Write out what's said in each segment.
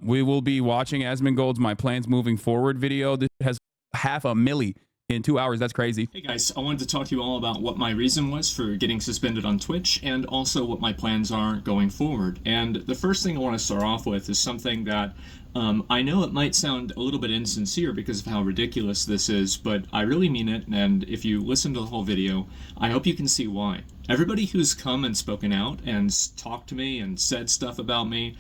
We will be watching Asmongold's My Plans Moving Forward video. This has 500,000 in 2 hours. That's crazy. Hey guys, I wanted to talk to you all about what my reason was for getting suspended on Twitch and also what my plans are going forward. And the first thing I want to start off with is something that I know it might sound a little bit insincere because of how ridiculous this is, but I really mean it, and if you listen to the whole video, I hope you can see why. Everybody who's come and spoken out and talked to me and said stuff about me,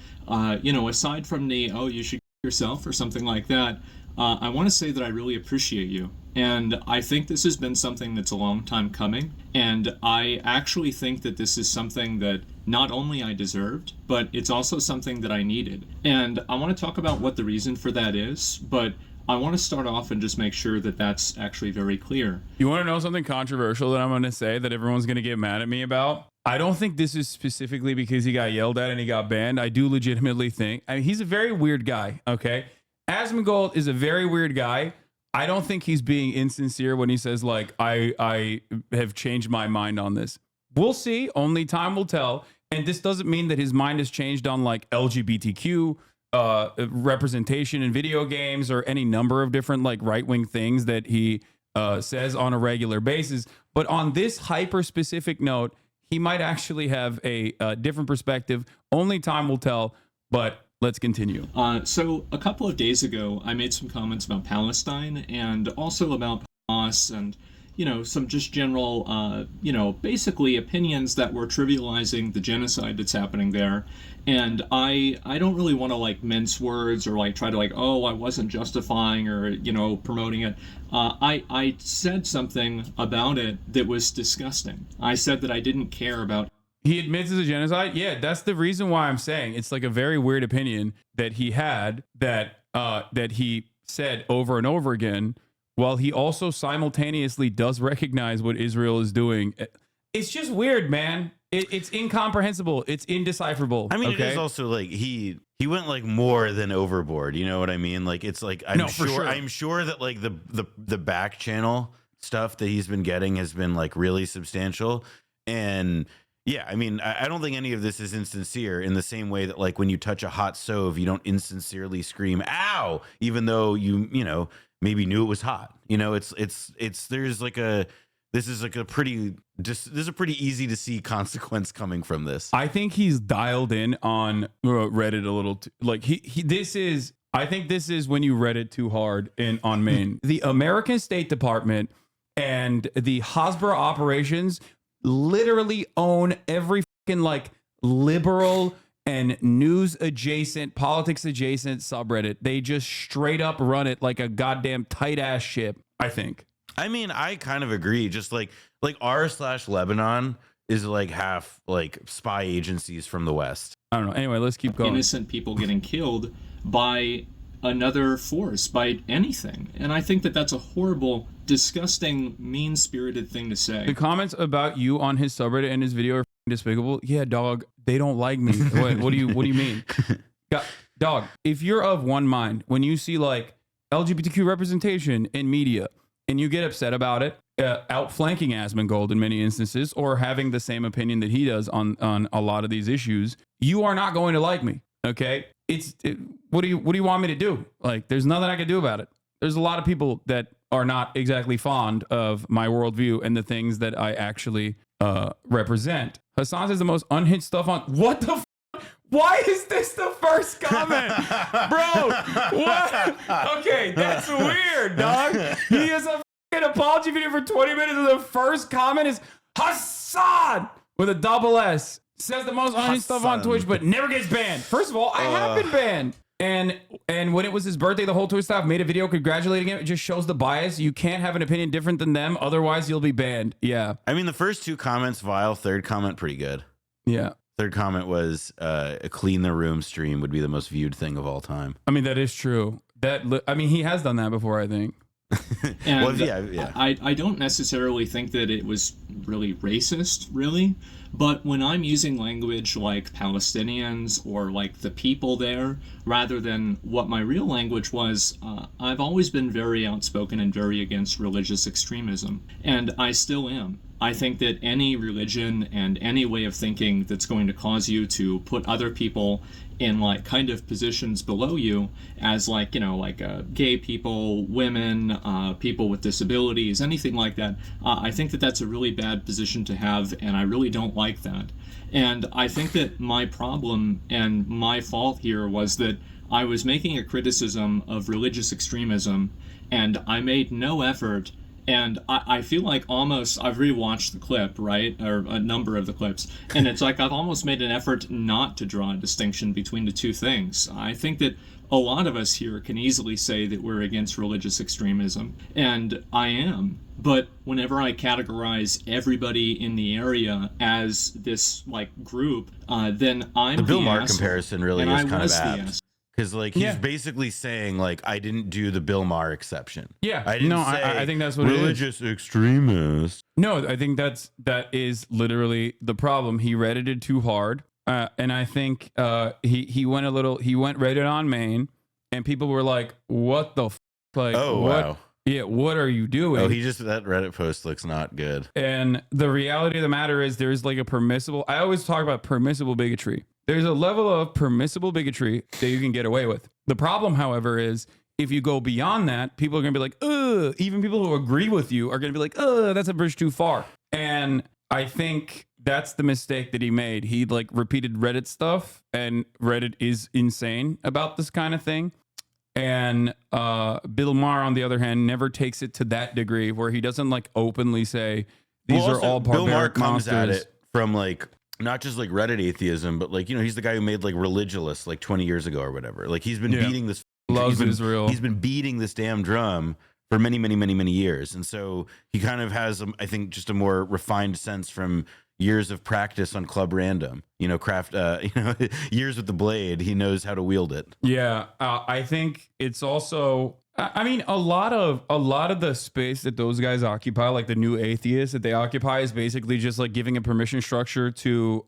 you know, aside from the, oh, you should yourself or something like that, I want to say that I really appreciate you. And I think this has been something that's a long time coming. And I actually think that this is something that not only I deserved, but it's also something that I needed. And I want to talk about what the reason for that is, but I want to start off and just make sure that that's actually very clear. You want to know something controversial that I'm going to say that everyone's going to get mad at me about? I don't think this is specifically because he got yelled at and he got banned. I do legitimately think, I mean, he's a very weird guy, okay? Asmongold is a very weird guy. I don't think he's being insincere when he says, like, I have changed my mind on this. We'll see. Only time will tell. And this doesn't mean that his mind has changed on, like, LGBTQ representation in video games or any number of different, like, right-wing things that he says on a regular basis. But on this hyper-specific note, he might actually have a different perspective. Only time will tell, but let's continue. So a couple of days ago, I made some comments about Palestine and also about Hamas and, you know, some just general, you know, basically opinions that were trivializing the genocide that's happening there. And I don't really want to, like, mince words or, like, try to, like, oh, I wasn't justifying or, you know, promoting it. I said something about it that was disgusting. I said that I didn't care about. He admits it's a genocide. Yeah, that's the reason why I'm saying it's like a very weird opinion that he had that he said over and over again, while he also simultaneously does recognize what Israel is doing. It's just weird, man. It's incomprehensible. It's indecipherable. I mean, okay? It is also like he went like more than overboard. You know what I mean? Like it's like I'm sure that like the back channel stuff that he's been getting has been like really substantial. And yeah, I mean, I don't think any of this is insincere in the same way that like when you touch a hot stove, you don't insincerely scream "ow," even though you know maybe knew it was hot. You know, there's like a this is a pretty easy to see consequence coming from this. I think he's dialed in on Reddit a little like I think this is when you read it too hard on Maine. The American State Department and the Hasbro operations literally own every fucking like liberal and news adjacent, politics adjacent subreddit. They just straight up run it like a goddamn tight ass ship, I think. I mean, I kind of agree. Just like r/Lebanon is like half like spy agencies from the West. I don't know. Anyway, let's keep going. Innocent people getting killed by another force, by anything. And I think that that's a horrible, disgusting, mean-spirited thing to say. The comments about you on his subreddit and his video are despicable. Yeah, dog, they don't like me. What do you mean? Dog, if you're of one mind, when you see like LGBTQ representation in media and you get upset about it, outflanking Asmongold in many instances or having the same opinion that he does on a lot of these issues, you are not going to like me. Okay, what do you want me to do? Like, there's nothing I can do about it. There's a lot of people that are not exactly fond of my worldview and the things that I actually represent. Hasan says the most unhinged stuff on what the. Why is this the first comment, bro? What? Okay, that's weird, dog. He has a fucking apology video for 20 minutes, and the first comment is Hasan with a double S. Says the most unhinged stuff on Twitch, but never gets banned. First of all, I have been banned. And when it was his birthday, the whole Twitch staff made a video congratulating him. It just shows the bias. You can't have an opinion different than them. Otherwise, you'll be banned. Yeah. I mean, the first two comments, vile. Third comment, pretty good. Yeah. Third comment was a clean the room stream would be the most viewed thing of all time. I mean, that is true. I mean, he has done that before, I think. And well, yeah. I don't necessarily think that it was really racist, really. But when I'm using language like Palestinians or like the people there, rather than what my real language was, I've always been very outspoken and very against religious extremism. And I still am. I think that any religion and any way of thinking that's going to cause you to put other people in like kind of positions below you as like, you know, like gay people, women, people with disabilities, anything like that. I think that that's a really bad position to have, and I really don't like that. And I think that my problem and my fault here was that I was making a criticism of religious extremism, and I made no effort. And I feel like almost I've rewatched the clip, right, or a number of the clips, and it's like I've almost made an effort not to draw a distinction between the two things. I think that a lot of us here can easily say that we're against religious extremism, and I am. But whenever I categorize everybody in the area as this like group, then I'm the Bill Maher asshole, comparison really and is I kind of was the apt. asshole. Because like he's basically saying like I didn't do the Bill Maher exception. Yeah, I didn't say I think that's what it is. religious extremist. No, I think that is literally the problem. He Reddited it too hard, and I think he went Reddit on main, and people were like, "What the like? Oh what? wow, Yeah, what are you doing?" oh that Reddit post looks not good. And the reality of the matter is, there's like a permissible. I always talk about permissible bigotry. There's a level of permissible bigotry that you can get away with. The problem, however, is if you go beyond that, people are going to be like, ugh. Even people who agree with you are going to be like, ugh, that's a bridge too far. And I think that's the mistake that he made. He like repeated Reddit stuff, and Reddit is insane about this kind of thing. And Bill Maher, on the other hand, never takes it to that degree where he doesn't like openly say these are all barbaric Bill Maher comes monsters. at it from like not just like Reddit atheism, but like, you know, he's the guy who made like Religulous like 20 years ago or whatever. Like he's been beating this Loves Israel. He's been beating this damn drum for many, many, many, many years. And so he kind of has, I think, just a more refined sense from years of practice on Club Random, you know, years with the blade. He knows how to wield it. Yeah. I think it's also, I mean, a lot of the space that those guys occupy, like the new atheists that they occupy, is basically just like giving a permission structure to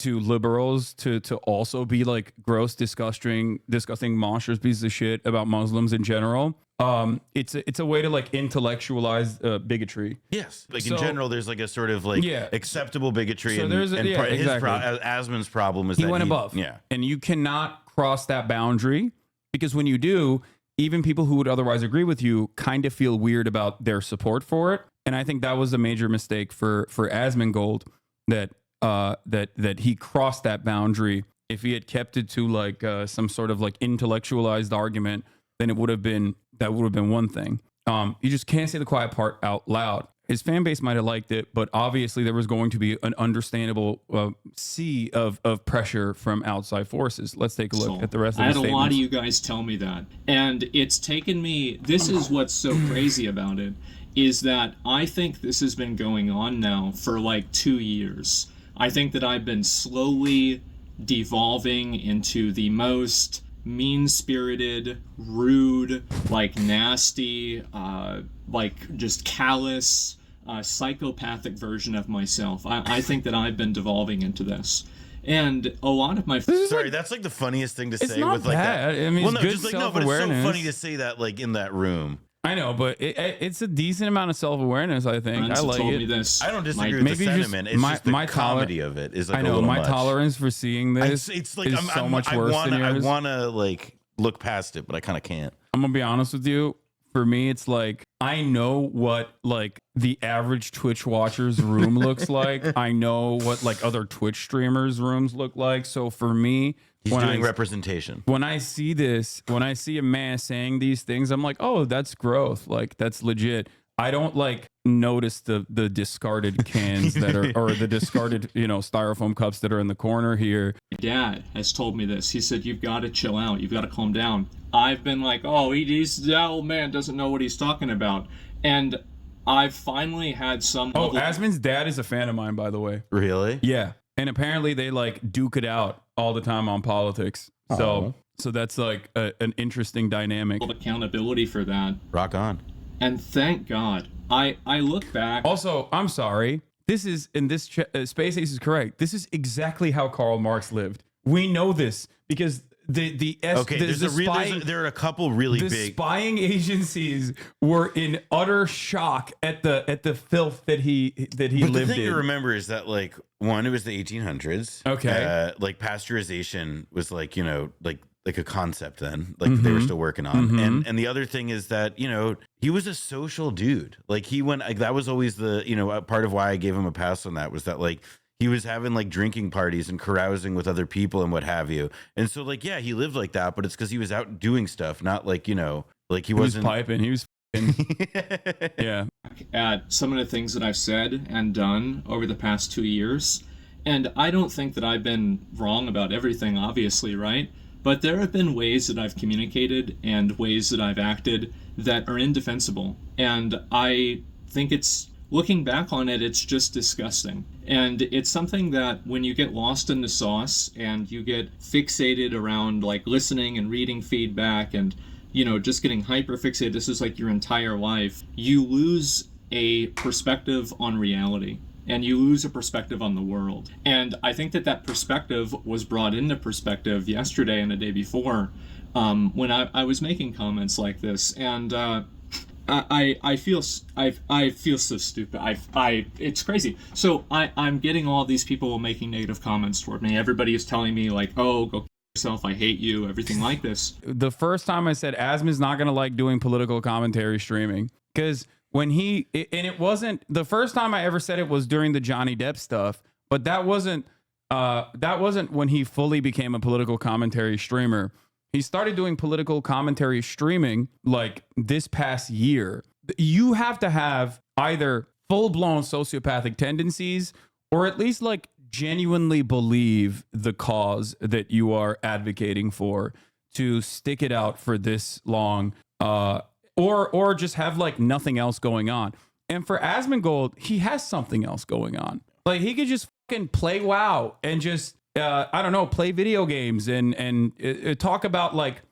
liberals to also be like gross, disgusting monstrous pieces of shit about Muslims in general. It's a way to like intellectualize bigotry. Yes, like in general, there's like a sort of like acceptable bigotry. So there's Asmon's problem is he that went above. Yeah, and you cannot cross that boundary, because when you do, even people who would otherwise agree with you kind of feel weird about their support for it. And I think that was a major mistake for Asmongold, that he crossed that boundary. If he had kept it to like some sort of like intellectualized argument, then that would have been one thing. You just can't say the quiet part out loud. His fan base might have liked it, but obviously there was going to be an understandable sea of pressure from outside forces. Let's take a look at the rest of the statements. I had a lot of you guys tell me that. And it's taken me, this is what's so crazy about it, is that I think this has been going on now for like 2 years. I think that I've been slowly devolving into the most mean-spirited, rude, like nasty, like just callous, psychopathic version of myself. I think that I've been devolving into this. And a lot of my sorry, that's like the funniest thing to say with like that. I mean, well, it's no, good just like no, but it's so funny to say that like in that room. I know, but it's a decent amount of self-awareness, I think. Friends I like told it. me this. I don't disagree with the sentiment. It's just the comedy of it is like I know, a little my much. tolerance for seeing this is so much worse than yours. I want to like look past it, but I kind of can't. I'm going to be honest with you. For me, it's like, I know what like the average Twitch watcher's room looks like. I know what like other Twitch streamers' rooms look like. So for me, he's doing representation. When I see this, when I see a man saying these things, I'm like, oh, that's growth. Like, that's legit. I don't like notice the discarded cans that are, or the discarded, you know, styrofoam cups that are in the corner here. My dad has told me this. He said, you've got to chill out. You've got to calm down. I've been like, oh, that old man doesn't know what he's talking about. And I've finally had some... Oh, Asmon's dad is a fan of mine, by the way. Really? Yeah. And apparently they like duke it out all the time on politics. So that's like an interesting dynamic. Accountability for that. Rock on. And thank God. I look back... Also, I'm sorry. This is, in this Space Ace is correct. This is exactly how Karl Marx lived. We know this because there are a couple really the big spying agencies were in utter shock at the filth that he lived in. The thing to remember is that, like, one, it was the 1800s. Okay. Like, pasteurization was like, you know, like a concept then, like they were still working on. And the other thing is that, you know, he was a social dude. Like, he went, like, that was always the, you know, part of why I gave him a pass on that was that, like, he was having like drinking parties and carousing with other people and what have you. And so, like, yeah, he lived like that, but it's because he was out doing stuff, not like, you know, like he wasn't piping. He was yeah. At some of the things that I've said and done over the past 2 years. And I don't think that I've been wrong about everything, obviously, right? But there have been ways that I've communicated and ways that I've acted that are indefensible. And I think looking back on it, it's just disgusting. And it's something that when you get lost in the sauce and you get fixated around like listening and reading feedback and, you know, just getting hyper fixated, this is like your entire life, you lose a perspective on reality and you lose a perspective on the world. And I think that perspective was brought into perspective yesterday and the day before when I was making comments like this. And I feel so stupid. It's crazy. So I'm getting all these people making negative comments toward me. Everybody is telling me like, oh, go kill yourself. I hate you. Everything like this. The first time I said Asmon's not going to like doing political commentary streaming, because when it wasn't the first time I ever said it was during the Johnny Depp stuff, but that wasn't when he fully became a political commentary streamer. He started doing political commentary streaming like this past year. You have to have either full-blown sociopathic tendencies or at least like genuinely believe the cause that you are advocating for to stick it out for this long, or just have like nothing else going on. And for Asmongold, he has something else going on. Like, he could just fucking play WoW and just I don't know, play video games and talk about like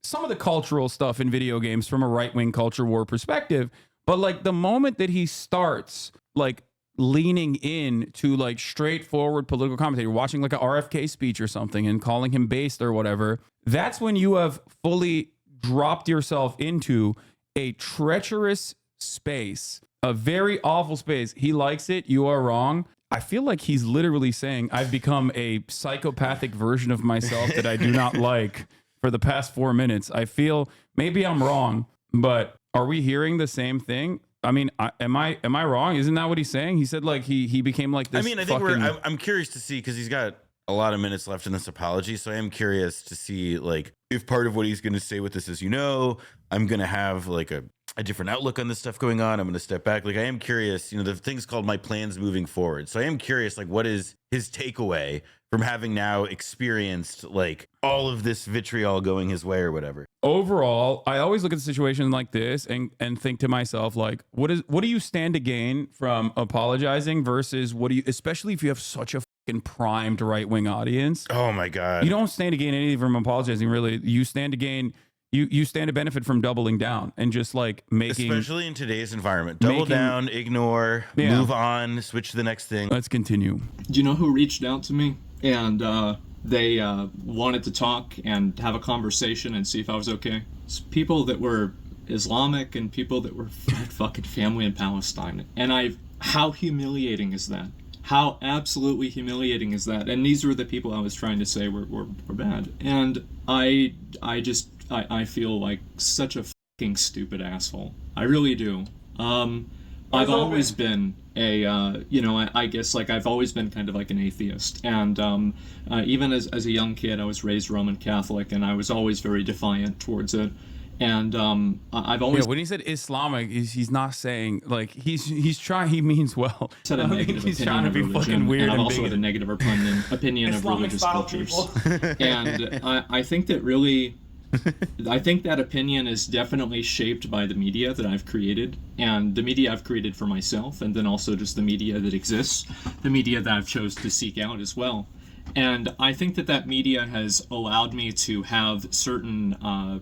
some of the cultural stuff in video games from a right-wing culture war perspective. But like the moment that he starts like leaning in to like straightforward political commentary, watching like a RFK speech or something and calling him based or whatever, that's when you have fully dropped yourself into a treacherous space, a very awful space. He likes it. You are wrong. I feel like he's literally saying I've become a psychopathic version of myself that I do not like for the past 4 minutes. I feel maybe I'm wrong, but are we hearing the same thing? I mean, am I wrong? Isn't that what he's saying? He said like he became like this. I mean, I think I'm curious to see, because he's got a lot of minutes left in this apology. So I am curious to see like if part of what he's going to say with this is, you know, I'm going to have like a different outlook on this stuff going on. I'm going to step back. Like, I am curious, you know, the thing's called my plans moving forward. So I am curious, like, what is his takeaway from having now experienced like all of this vitriol going his way or whatever? Overall, I always look at the situation like this and think to myself, like, what do you stand to gain from apologizing versus what do you, especially if you have such a fucking primed right-wing audience? Oh my God. You don't stand to gain anything from apologizing, really. You stand to gain, you stand to benefit from doubling down and just like making, especially in today's environment, double down, ignore, move on, switch to the next thing. Let's continue. Do you know who reached out to me? And they wanted to talk and have a conversation and see if I was okay. It's people that were Islamic and people that were fucking family in Palestine. And how humiliating is that? How absolutely humiliating is that? And these were the people I was trying to say were bad. And I feel like such a fucking stupid asshole. I really do. I've always been I guess like I've always been kind of like an atheist. And even as a young kid, I was raised Roman Catholic, and I was always very defiant towards it. And I've always when he said Islamic, he's not saying like he's trying. He means well. Had a negative he's opinion trying to of be religion, fucking weird. And I've and also had a negative opinion of religious cultures. And I think that really, I think that opinion is definitely shaped by the media that I've created, and the media I've created for myself, and then also just the media that exists, the media that I've chose to seek out as well. And I think that that media has allowed me to have certain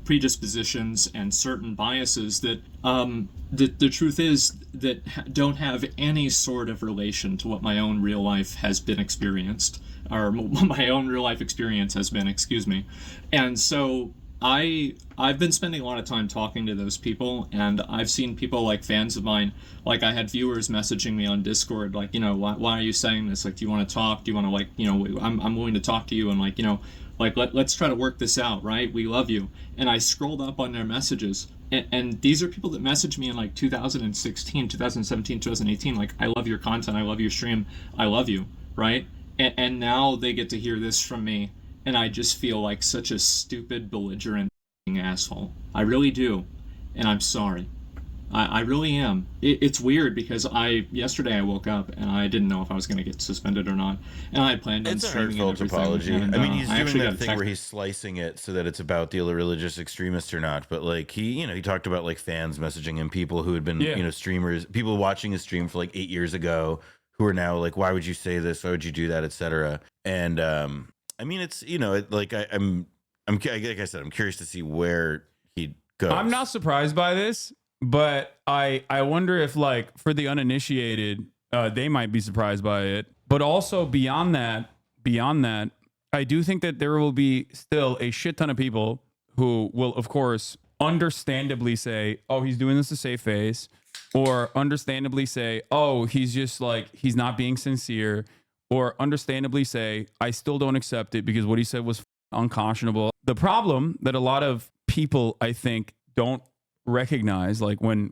predispositions and certain biases that the truth is that don't have any sort of relation to what my own real life has been experienced, or my own real life experience has been, excuse me. And so I've been spending a lot of time talking to those people, and I've seen people like fans of mine, like I had viewers messaging me on Discord, like, you know, why are you saying this? Like, do you want to talk? Do you want to, like, you know, I'm willing to talk to you, and, like, you know, like, let's try to work this out, right? We love you. And I scrolled up on their messages, and these are people that messaged me in like 2016, 2017, 2018, like, I love your content, I love your stream, I love you, right? And now they get to hear this from me, and I just feel like such a stupid, belligerent asshole. I really do, and I'm sorry. I really am. It's weird because yesterday I woke up and I didn't know if I was going to get suspended or not, and I had planned on streaming and everything. It's a heartfelt apology. And, I mean, he's doing that thing text where he's slicing it so that it's about the religious extremist or not. But like he talked about like fans messaging him, people who had been streamers, people watching his stream for like 8 years ago, who are now like, why would you say this? Why would you do that, etc. And I mean, it's like I'm like I said, I'm curious to see where he goes. I'm not surprised by this, but I wonder if, like, for the uninitiated, they might be surprised by it. But also beyond that, I do think that there will be still a shit ton of people who will, of course, understandably say, "Oh, he's doing this to save face," or understandably say, "Oh, he's just like he's not being sincere," or understandably say, "I still don't accept it because what he said was unconscionable." The problem that a lot of people, I think, don't recognize, like when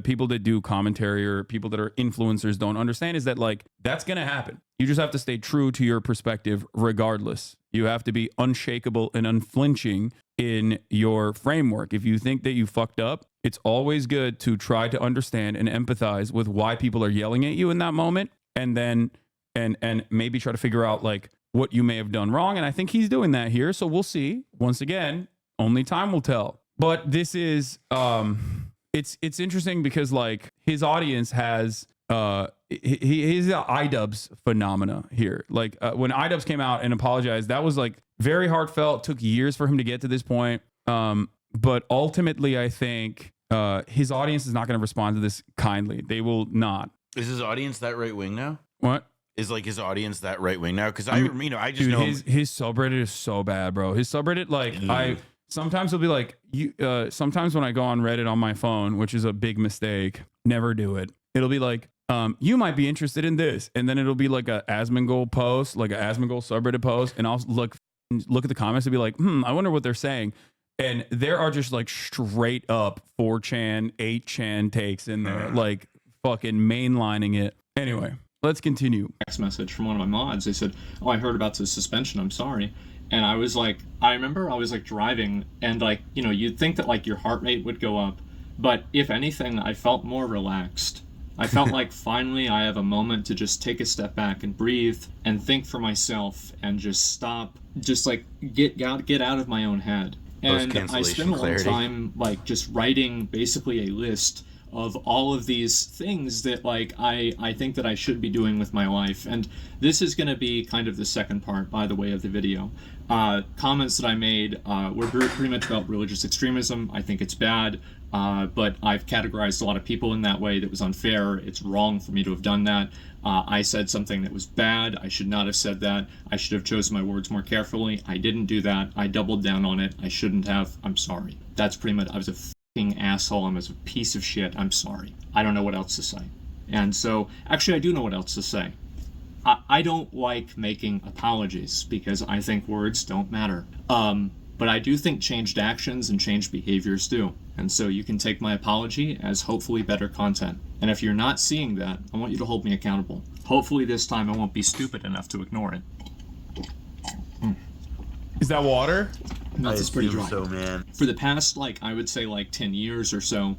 people that do commentary or people that are influencers don't understand, is that like that's gonna happen. You just have to stay true to your perspective regardless. You have to be unshakable and unflinching in your framework. If you think that you fucked up, it's always good to try to understand and empathize with why people are yelling at you in that moment, and then and maybe try to figure out like what you may have done wrong. And I think he's doing that here, so we'll see. Once again, only time will tell. But this is it's interesting because like his audience has he's the iDubbbz phenomena here. Like when iDubbbz came out and apologized, that was like very heartfelt. Took years for him to get to this point. But ultimately, I think his audience is not going to respond to this kindly. They will not. Is his audience that right wing now? What? Is like his audience that right wing now? Because I just dude, know his subreddit is so bad, bro. His subreddit, like sometimes it'll be like sometimes when I go on Reddit on my phone, which is a big mistake, never do it. It'll be like, you might be interested in this, and then it'll be like a Asmongold post, like a Asmongold subreddit post, and I'll look at the comments and be like, I wonder what they're saying. And there are just like straight up 4chan, 8chan takes in there, like fucking mainlining it. Anyway, let's continue. Text message from one of my mods. They said, "Oh, I heard about the suspension. I'm sorry." And I was like, I remember I was like driving, and like, you'd think that like your heart rate would go up, but if anything, I felt more relaxed. I felt like finally I have a moment to just take a step back and breathe and think for myself and just stop, just like get out of my own head. And I spent a lot of time like just writing basically a list of all of these things that like I think that I should be doing with my life. And this is going to be kind of the second part, by the way, of the video. Comments that I made were pretty much about religious extremism. I think it's bad, but I've categorized a lot of people in that way that was unfair. It's wrong for me to have done that. I said something that was bad. I should not have said that. I should have chosen my words more carefully. I didn't do that. I doubled down on it. I shouldn't have. I'm sorry. That's pretty much, I was a asshole. I'm a piece of shit. I'm sorry. I don't know what else to say. And so, actually, I do know what else to say. I don't like making apologies because I think words don't matter. But I do think changed actions and changed behaviors do. And so you can take my apology as hopefully better content. And if you're not seeing that, I want you to hold me accountable. Hopefully this time I won't be stupid enough to ignore it. Is that water? No, it's pretty dry. So, man. For the past, I would say 10 years or so,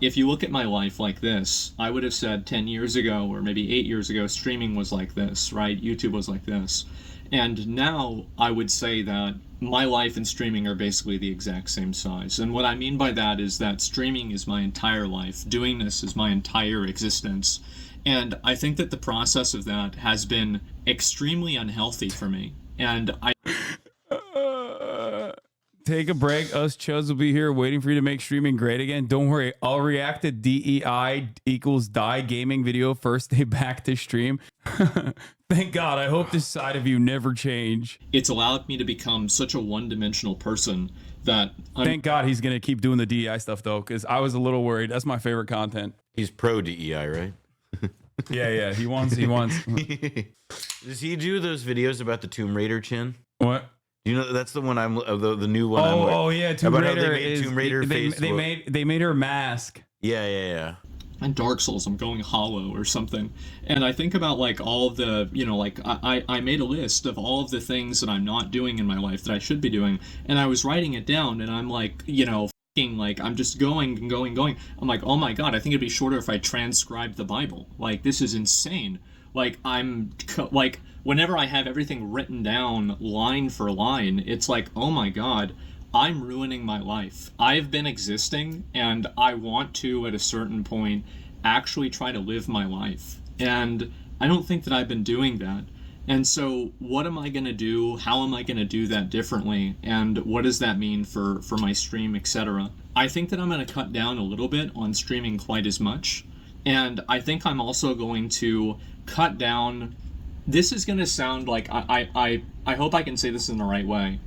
if you look at my life like this, I would have said 10 years ago or maybe 8 years ago, streaming was like this, right? YouTube was like this. And now I would say that my life and streaming are basically the exact same size. And what I mean by that is that streaming is my entire life. Doing this is my entire existence. And I think that the process of that has been extremely unhealthy for me. And I take a break. Us chuds will be here waiting for you to make streaming great again. Don't worry. I'll react to DEI equals die gaming video first day back to stream. Thank God. I hope this side of you never change. It's allowed me to become such a one-dimensional person that thank God he's going to keep doing the DEI stuff, though, because I was a little worried. That's my favorite content. He's pro DEI, right? Yeah. He wants. Does he do those videos about the Tomb Raider chin? What? You know, that's the one the new one. Oh yeah, Tomb Raider is. Tomb Raider they made her mask. Yeah. And Dark Souls, I'm going hollow or something. And I think about like all of the, like I made a list of all of the things that I'm not doing in my life that I should be doing. And I was writing it down and I'm like, like I'm just going. I'm like, oh my God, I think it'd be shorter if I transcribed the Bible. Like, this is insane. Like, whenever I have everything written down line for line, it's like, oh my God, I'm ruining my life. I've been existing and I want to, at a certain point, actually try to live my life. And I don't think that I've been doing that. And so what am I going to do? How am I going to do that differently? And what does that mean for my stream, etc.? I think that I'm going to cut down a little bit on streaming quite as much. And I think I'm also going to cut down. This is going to sound like, I hope I can say this in the right way.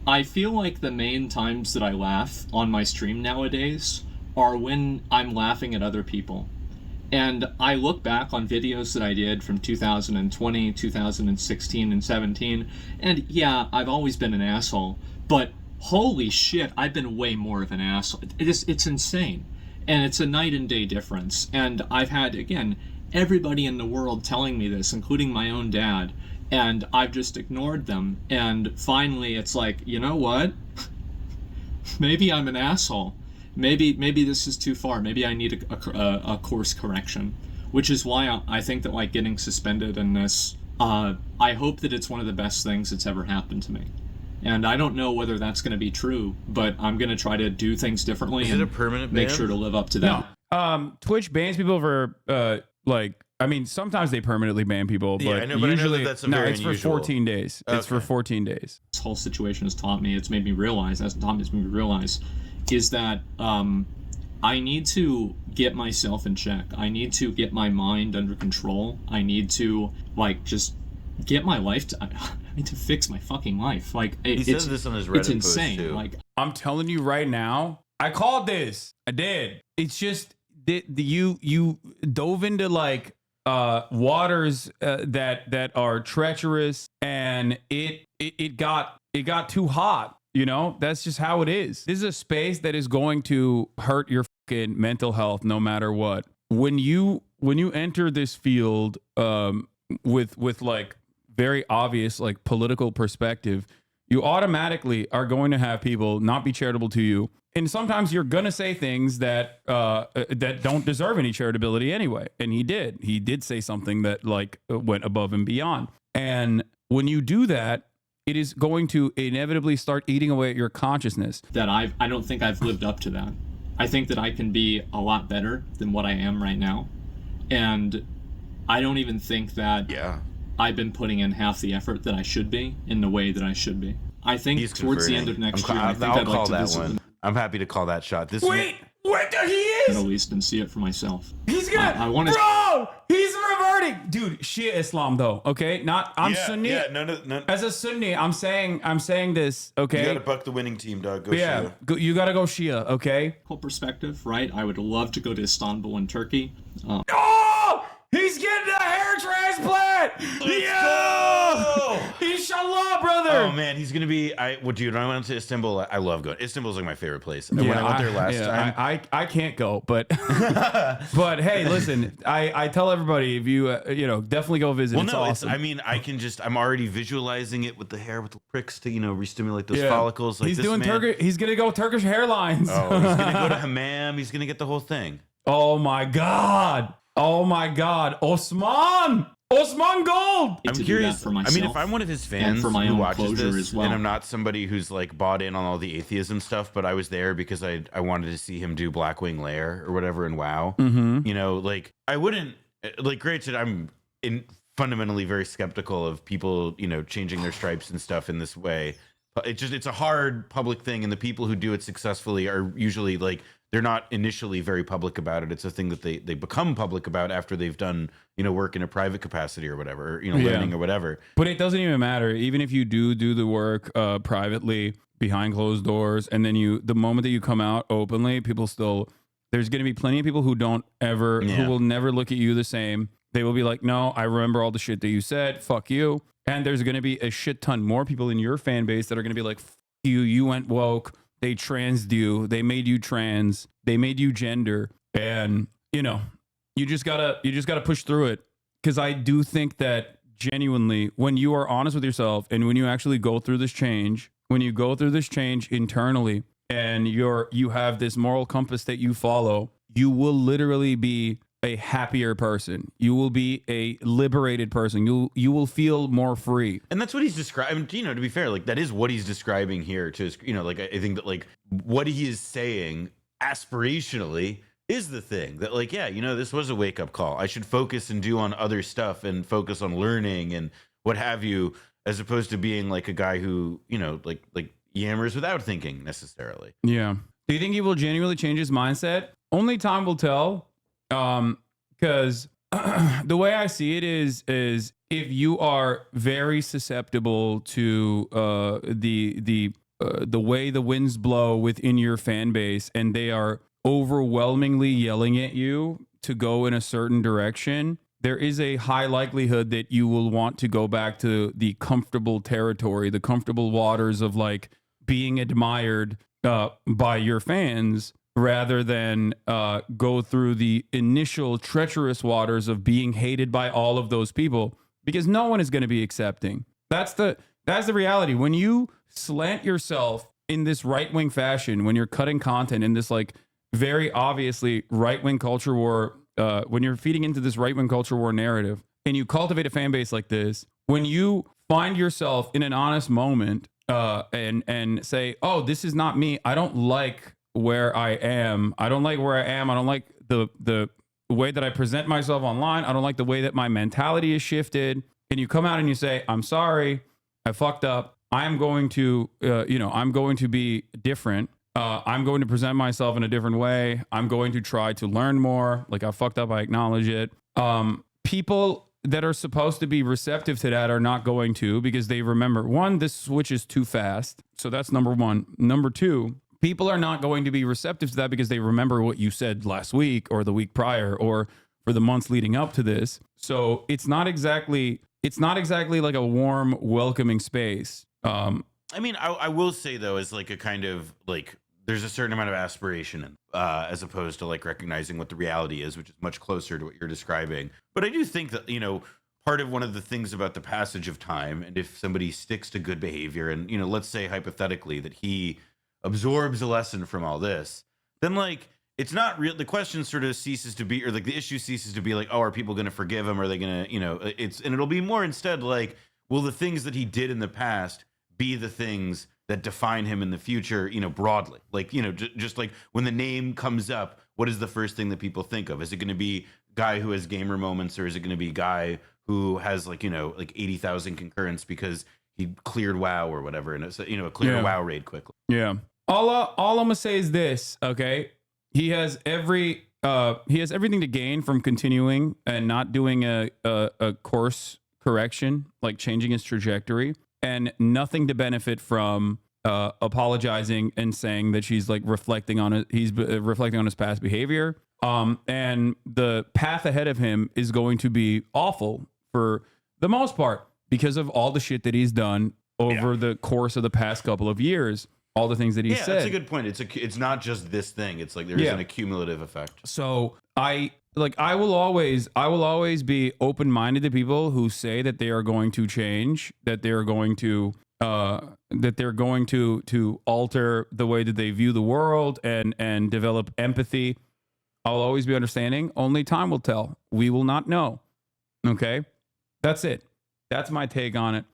I feel like the main times that I laugh on my stream nowadays are when I'm laughing at other people. And I look back on videos that I did from 2020, 2016, and 17, and yeah, I've always been an asshole, but holy shit, I've been way more of an asshole. It's insane. And it's a night and day difference. And I've had, again, everybody in the world telling me this, including my own dad, and I've just ignored them. And finally, it's like, you know what? Maybe I'm an asshole. Maybe this is too far. Maybe I need a course correction, which is why I think that like getting suspended in this, I hope that it's one of the best things that's ever happened to me. And I don't know whether that's going to be true, but I'm going to try to do things differently. Is it a permanent ban? Make sure to live up to that. No. Twitch bans people for sometimes they permanently ban people, but yeah, I know, but usually that's very it's unusual. for 14 days. Okay. It's for 14 days. This whole situation has taught me, it's made me realize, is that I need to get myself in check. I need to get my mind under control. I need to just get my life I need to fix my fucking life. He says this on his Reddit it's insane. Post too. I'm telling you right now, I called this. I did. It's just you dove into waters that are treacherous, and it got too hot. That's just how it is. This is a space that is going to hurt your fucking mental health no matter what. When you enter this field with very obvious political perspective, you automatically are going to have people not be charitable to you. And sometimes you're going to say things that don't deserve any charitability anyway. And he did say something that went above and beyond. And when you do that, it is going to inevitably start eating away at your consciousness. That I don't think I've lived up to that. I think that I can be a lot better than what I am right now. And I don't even think that I've been putting in half the effort that I should be in the way that I should be. I think towards the end of next year, I think I'd like to visit. I'm happy to call that shot. Wait, he is? At least and see it for myself. He's gonna. I want to. Bro, he's reverting, dude. Shia Islam, though. Okay, I'm Sunni. Yeah, no. As a Sunni, I'm saying this. Okay, you gotta buck the winning team, dog. Go Shia. You gotta go Shia. Okay. Perspective, right? I would love to go to Istanbul in Turkey. Oh, he's getting a hair transplant. Inshallah, brother. Oh man, he's gonna be. Dude, when I went to Istanbul, I love going. Istanbul's my favorite place. When I went there last time, I can't go, but but hey, listen, I tell everybody if you definitely go visit. Well, it's no, awesome. I'm already visualizing it with the hair, with the pricks to re-stimulate those follicles. He's doing Turkish. He's gonna go Turkish hairlines. Oh, he's gonna go to hammam. He's gonna get the whole thing. Oh my god, Asmongold. I'm curious. For myself, if I'm one of his fans for my who own watches this, as well. and I'm not somebody who's bought in on all the atheism stuff, but I was there because I wanted to see him do Blackwing Lair or whatever in WoW. Mm-hmm. I wouldn't granted I'm fundamentally very skeptical of people, you know, changing their stripes and stuff in this way. It's a hard public thing, and the people who do it successfully are usually like, they're not initially very public about it. It's a thing that they become public about after they've done, you know, work in a private capacity or whatever, or, you know, learning or whatever. But it doesn't even matter. Even if you do the work privately behind closed doors, and then the moment that you come out openly, people still, there's going to be plenty of people who don't ever, who will never look at you the same. They will be like, no, I remember all the shit that you said. Fuck you. And there's going to be a shit ton more people in your fan base that are going to be like, fuck you. You went woke. They transed you. They made you trans. They made you gender. And, you know, you just gotta push through it. Because I do think that genuinely, when you are honest with yourself and when you actually go through this change, when you go through this change internally and you have this moral compass that you follow, you will literally be a happier person. You will be a liberated person. You will feel more free. And that's what he's describing. You know, to be fair, like that is what he's describing here. To, you know, like I think that like what he is saying aspirationally is the thing that, like, yeah, you know, this was a wake up call. I should focus and do on other stuff and focus on learning and what have you, as opposed to being like a guy who, you know, like yammers without thinking necessarily. Yeah. Do you think he will genuinely change his mindset? Only time will tell. Because the way I see it is if you are very susceptible to the way the winds blow within your fan base, and they are overwhelmingly yelling at you to go in a certain direction, there is a high likelihood that you will want to go back to the comfortable territory, the comfortable waters of like being admired by your fans, rather than go through the initial treacherous waters of being hated by all of those people, because no one is going to be accepting. That's the reality. When you slant yourself in this right-wing fashion, when you're cutting content in this like very obviously right-wing culture war, when you're feeding into this right-wing culture war narrative, and you cultivate a fan base like this, when you find yourself in an honest moment and say, oh, this is not me, I don't like where I am. I don't like where I am. I don't like the way that I present myself online. I don't like the way that my mentality is shifted. And you come out and you say, I'm sorry, I fucked up. I'm going to, I'm going to be different. I'm going to present myself in a different way. I'm going to try to learn more. Like, I fucked up. I acknowledge it. People that are supposed to be receptive to that are not going to, because they remember, one, this switch is too fast. So that's number one. Number two, people are not going to be receptive to that because they remember what you said last week or the week prior or for the months leading up to this. So it's not exactly like a warm, welcoming space. I mean, I will say though, as like a kind of like, there's a certain amount of aspiration in, as opposed to like recognizing what the reality is, which is much closer to what you're describing. But I do think that, you know, part of one of the things about the passage of time, and if somebody sticks to good behavior, and, you know, let's say hypothetically that he absorbs a lesson from all this, then like it's not real. The question sort of ceases to be, or like the issue ceases to be like, oh, are people going to forgive him? Are they going to, you know, and it'll be more instead like, will the things that he did in the past be the things that define him in the future, you know, broadly? Like, you know, just like when the name comes up, what is the first thing that people think of? Is it going to be guy who has gamer moments, or is it going to be guy who has like, you know, like 80,000 concurrents because he cleared WoW or whatever, and it's, you know, cleared a WoW raid quickly. Yeah. All I'm gonna say is this, okay? He has everything to gain from continuing and not doing a course correction, like changing his trajectory, and nothing to benefit from apologizing and saying that she's like reflecting on it. He's reflecting on his past behavior. And the path ahead of him is going to be awful for the most part because of all the shit that he's done over the course of the past couple of years. All the things that he said. Yeah, that's a good point. It's not just this thing. It's like there is an accumulative effect. So I will always be open-minded to people who say that they are going to change, that they're going to alter the way that they view the world and develop empathy. I'll always be understanding. Only time will tell. We will not know. Okay? That's it. That's my take on it.